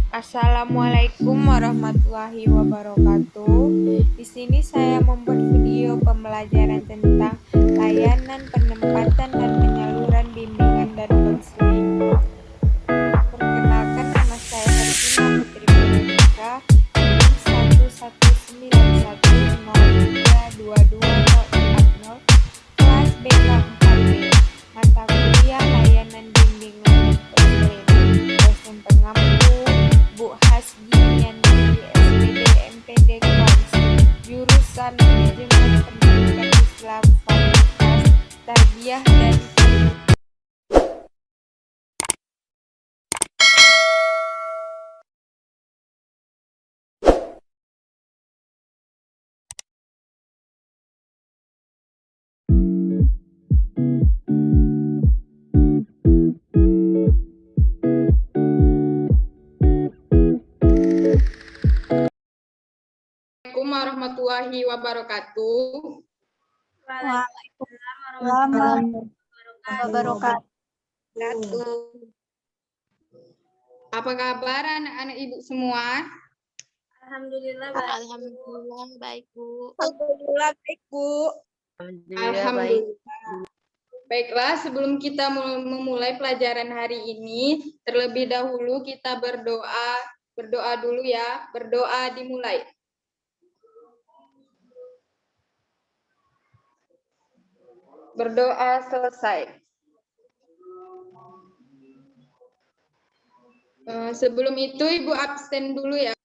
Assalamualaikum warahmatullahi wabarakatuh. Di sini saya membuat video pembelajaran tentang layanan penempatan dan penyaluran bimbingan dan konseling. Perkenalkan, nama saya Hertina Putri Veronica, NIM 11910322040, kelas BK4B, mata kuliah layanan bimbingan dan konseling. Dosen pengampu Bu Hasgi Yanti, SPD MPD Kons, jurusan Manajemen Pendidikan Islam, Fakultas Tarbiyah dan Assalamualaikum warahmatullahi wabarakatuh. Waalaikumsalam warahmatullahi wabarakatuh. Apa kabar anak-anak ibu semua? Alhamdulillah baik. Alhamdulillah baik, Bu. Alhamdulillah baik, Bu. Alhamdulillah. Baiklah, sebelum kita memulai pelajaran hari ini, terlebih dahulu kita berdoa. Berdoa dulu ya. Berdoa dimulai. Berdoa selesai. Sebelum itu Ibu absen dulu ya.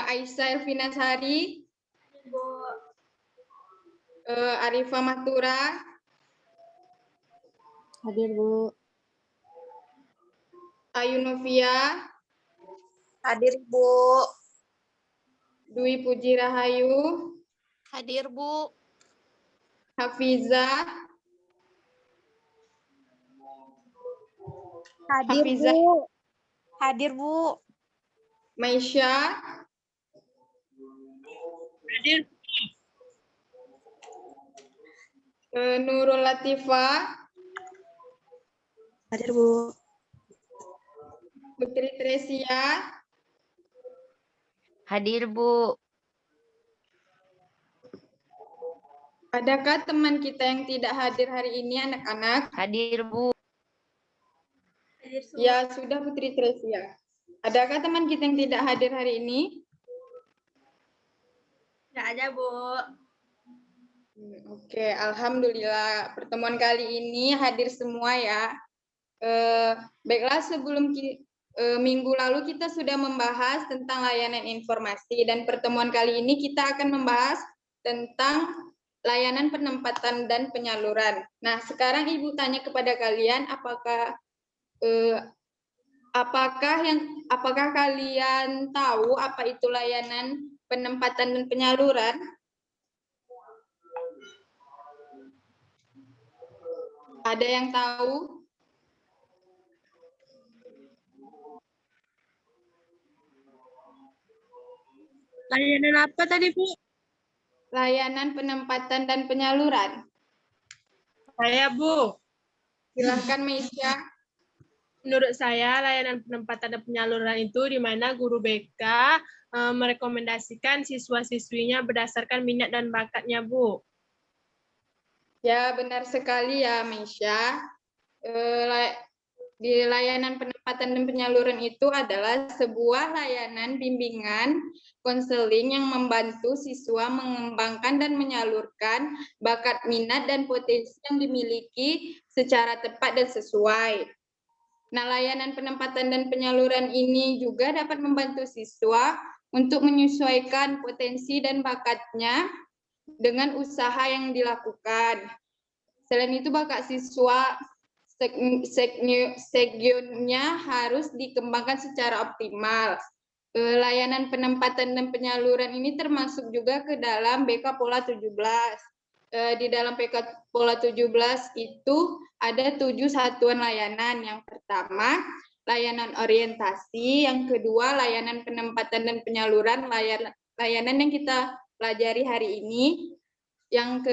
Aisyah Elvina Sari, Arifah Matura, Hadir, Bu. Ayu Novia, Hadir, Bu. Dwi Puji Rahayu, Hadir, Bu. Hafiza, Hadir, Hafiza. Bu. Hadir, Bu. Maisha, Hadir. Nurul Latifah, Hadir, Bu. Putri Tresia, Hadir, Bu. adakah teman kita yang tidak hadir hari ini anak-anak? Hadir, Bu. Ya, sudah Putri Tresia. Adakah teman kita yang tidak hadir hari ini? Tidak ada, Bu. Oke, alhamdulillah pertemuan kali ini hadir semua ya. Baiklah, sebelum minggu lalu kita sudah membahas tentang layanan informasi dan pertemuan kali ini kita akan membahas tentang layanan penempatan dan penyaluran. Nah, sekarang Ibu tanya kepada kalian apakah kalian tahu apa itu layanan penempatan dan penyaluran? Ada yang tahu? Layanan apa tadi, Bu? Layanan penempatan dan penyaluran. Saya, Bu. Silahkan, Meisya. Menurut saya, layanan penempatan dan penyaluran itu di mana guru BK merekomendasikan siswa-siswinya berdasarkan minat dan bakatnya, Bu. Ya, benar sekali ya, Meisya. Di layanan penempatan dan penyaluran itu adalah sebuah layanan bimbingan konseling yang membantu siswa mengembangkan dan menyalurkan bakat, minat, dan potensi yang dimiliki secara tepat dan sesuai. Nah, layanan penempatan dan penyaluran ini juga dapat membantu siswa untuk menyesuaikan potensi dan bakatnya dengan usaha yang dilakukan. Selain itu, bakat siswa segionnya harus dikembangkan secara optimal. Layanan penempatan dan penyaluran ini termasuk juga ke dalam BK Pola 17. Di dalam BK Pola 17 itu ada 7 satuan layanan. Yang pertama, layanan orientasi. Yang kedua, layanan penempatan dan penyaluran, layanan yang kita pelajari hari ini. Yang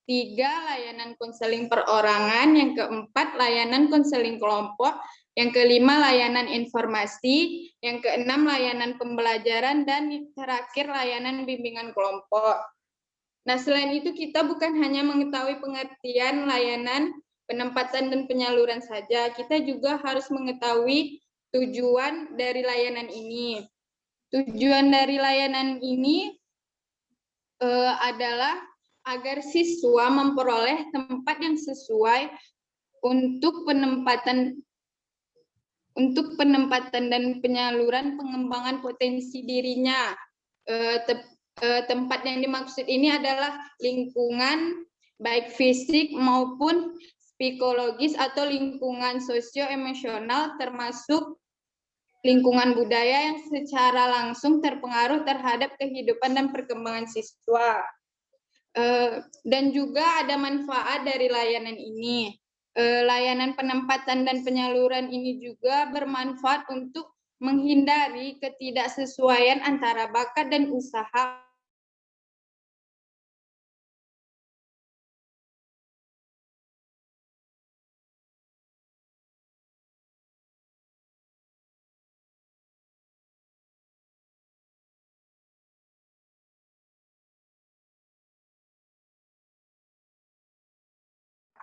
3, layanan konseling perorangan. Yang keempat, layanan konseling kelompok. Yang kelima, layanan informasi. Yang keenam, layanan pembelajaran. Dan yang terakhir, layanan bimbingan kelompok. Nah, selain itu kita bukan hanya mengetahui pengertian layanan, penempatan, dan penyaluran saja. Kita juga harus mengetahui tujuan dari layanan ini. Tujuan dari layanan ini adalah agar siswa memperoleh tempat yang sesuai untuk penempatan dan penyaluran pengembangan potensi dirinya. Tempat yang dimaksud ini adalah lingkungan baik fisik maupun psikologis atau lingkungan sosio-emosional, termasuk lingkungan budaya yang secara langsung terpengaruh terhadap kehidupan dan perkembangan siswa. Dan juga ada manfaat dari layanan ini. Layanan penempatan dan penyaluran ini juga bermanfaat untuk menghindari ketidaksesuaian antara bakat dan usaha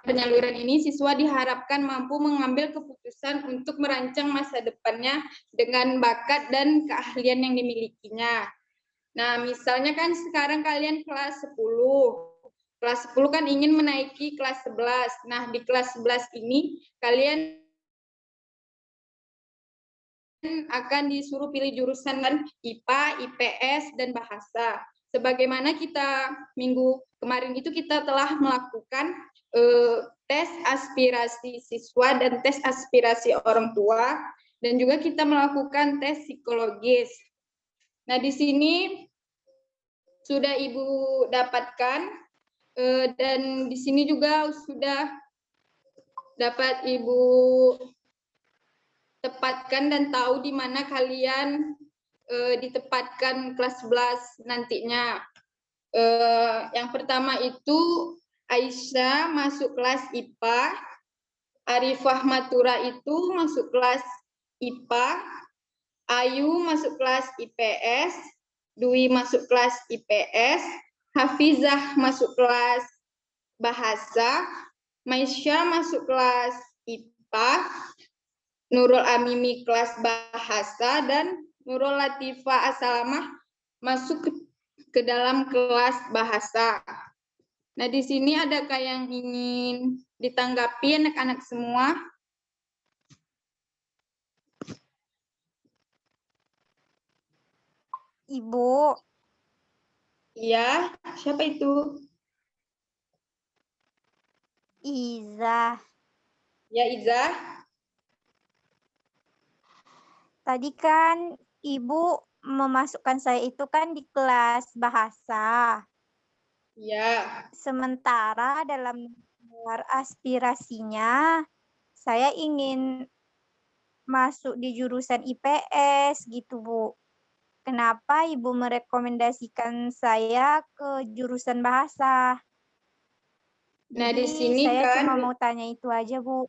penyaluran ini. Siswa diharapkan mampu mengambil keputusan untuk merancang masa depannya dengan bakat dan keahlian yang dimilikinya. Nah, misalnya kan sekarang kalian kelas 10. Kelas 10 kan ingin menaiki kelas 11. Nah, di kelas 11 ini kalian akan disuruh pilih jurusan kan IPA, IPS, dan bahasa. Sebagaimana kita minggu kemarin itu kita telah melakukan tes aspirasi siswa dan tes aspirasi orang tua, dan juga kita melakukan tes psikologis. Nah, di sini sudah Ibu dapatkan, dan di sini juga sudah dapat Ibu tepatkan dan tahu di mana kalian ditempatkan kelas 11 nantinya. Yang pertama itu Aisyah masuk kelas IPA, Arifah Matura itu masuk kelas IPA, Ayu masuk kelas IPS, Dwi masuk kelas IPS, Hafizah masuk kelas bahasa, Maisha masuk kelas IPA, Nurul Amimi kelas bahasa, dan Nurul Latifah Asalamah masuk ke dalam kelas bahasa. Nah, di sini adakah yang ingin ditanggapi anak-anak semua? Ibu. Iya, siapa itu? Iza. Ya, Iza. Tadi kan Ibu memasukkan saya itu kan di kelas bahasa. Ya. Sementara dalam aspirasinya, saya ingin masuk di jurusan IPS gitu, Bu. Kenapa Ibu merekomendasikan saya ke jurusan bahasa? Nah, Jadi di sini saya kan cuma mau tanya itu aja, Bu.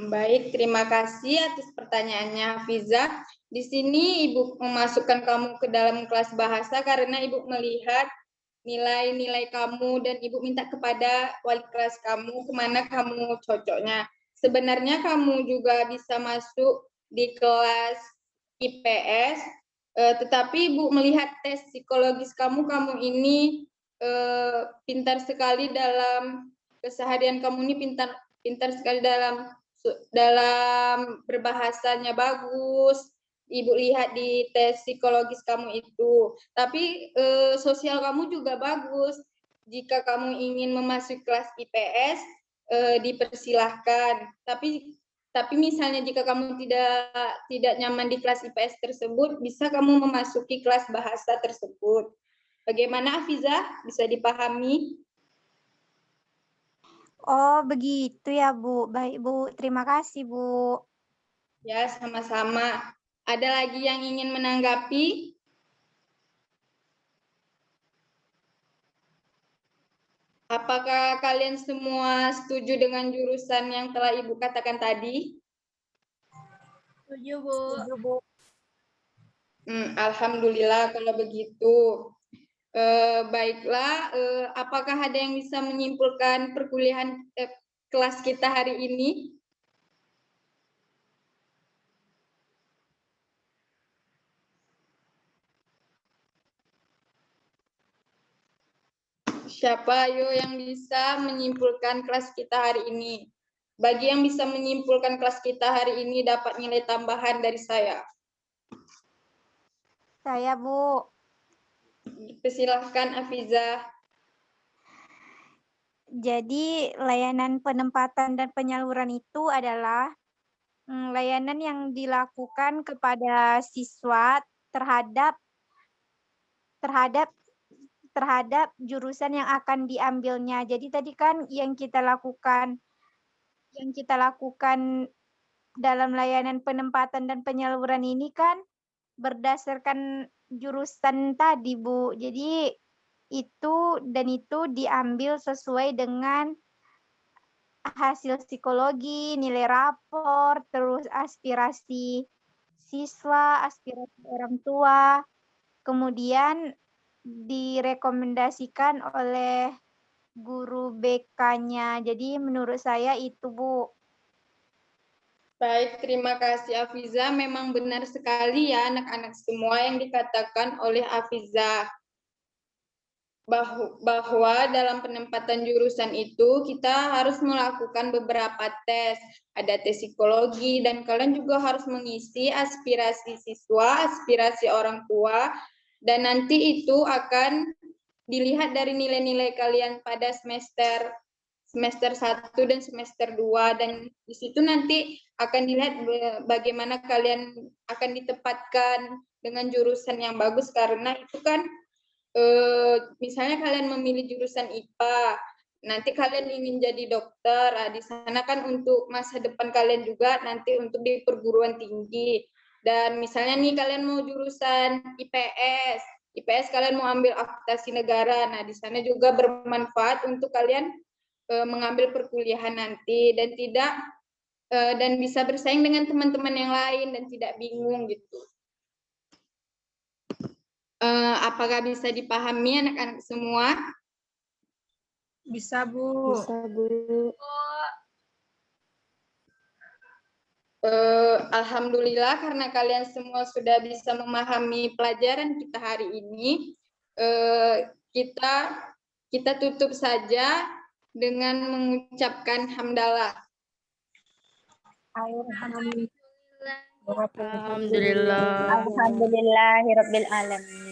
Baik, terima kasih atas pertanyaannya, Hafiza. Di sini Ibu memasukkan kamu ke dalam kelas bahasa karena Ibu melihat nilai-nilai kamu dan Ibu minta kepada wali kelas kamu kemana kamu cocoknya. Sebenarnya kamu juga bisa masuk di kelas IPS, tetapi Ibu melihat tes psikologis kamu ini pintar sekali dalam keseharian kamu ini, pintar sekali dalam berbahasanya bagus. Ibu lihat di tes psikologis kamu itu. Tapi sosial kamu juga bagus. Jika kamu ingin memasuki kelas IPS, dipersilahkan. Tapi misalnya jika kamu tidak nyaman di kelas IPS tersebut, bisa kamu memasuki kelas bahasa tersebut. Bagaimana, Afiza? Bisa dipahami? Oh, begitu ya, Bu. Baik, Bu. Terima kasih, Bu. Ya, sama-sama. Ada lagi yang ingin menanggapi? Apakah kalian semua setuju dengan jurusan yang telah Ibu katakan tadi? Setuju, Bu. Setuju, Bu. Alhamdulillah kalau begitu. Baiklah, apakah ada yang bisa menyimpulkan perkuliahan kelas kita hari ini? Siapa ayo yang bisa menyimpulkan kelas kita hari ini? Bagi yang bisa menyimpulkan kelas kita hari ini dapat nilai tambahan dari saya. Saya, Bu. Persilahkan Afiza. Jadi layanan penempatan dan penyaluran itu adalah layanan yang dilakukan kepada siswa terhadap jurusan yang akan diambilnya. Jadi tadi kan yang kita lakukan dalam layanan penempatan dan penyaluran ini kan berdasarkan jurusan tadi, Bu. Jadi itu diambil sesuai dengan hasil psikologi, nilai rapor, terus aspirasi siswa, aspirasi orang tua, kemudian direkomendasikan oleh guru BK-nya. Jadi menurut saya itu, Bu. Baik, terima kasih Afiza. Memang benar sekali ya anak-anak semua yang dikatakan oleh Afiza. Bahwa dalam penempatan jurusan itu kita harus melakukan beberapa tes. Ada tes psikologi dan kalian juga harus mengisi aspirasi siswa, aspirasi orang tua, dan nanti itu akan dilihat dari nilai-nilai kalian pada semester 1 dan semester 2, dan di situ nanti akan dilihat bagaimana kalian akan ditempatkan dengan jurusan yang bagus, karena itu kan misalnya kalian memilih jurusan IPA, nanti kalian ingin jadi dokter, di sana kan untuk masa depan kalian juga nanti untuk di perguruan tinggi. Dan misalnya nih kalian mau jurusan IPS kalian mau ambil akuntansi negara, nah di sana juga bermanfaat untuk kalian mengambil perkuliahan nanti dan tidak dan bisa bersaing dengan teman-teman yang lain dan tidak bingung gitu. Apakah bisa dipahami anak-anak semua? Bisa, Bu. Bisa, Bu. Alhamdulillah karena kalian semua sudah bisa memahami pelajaran kita hari ini. Kita tutup saja dengan mengucapkan hamdalah. Alhamdulillah. Alhamdulillah. Alhamdulillahirabbil alamin.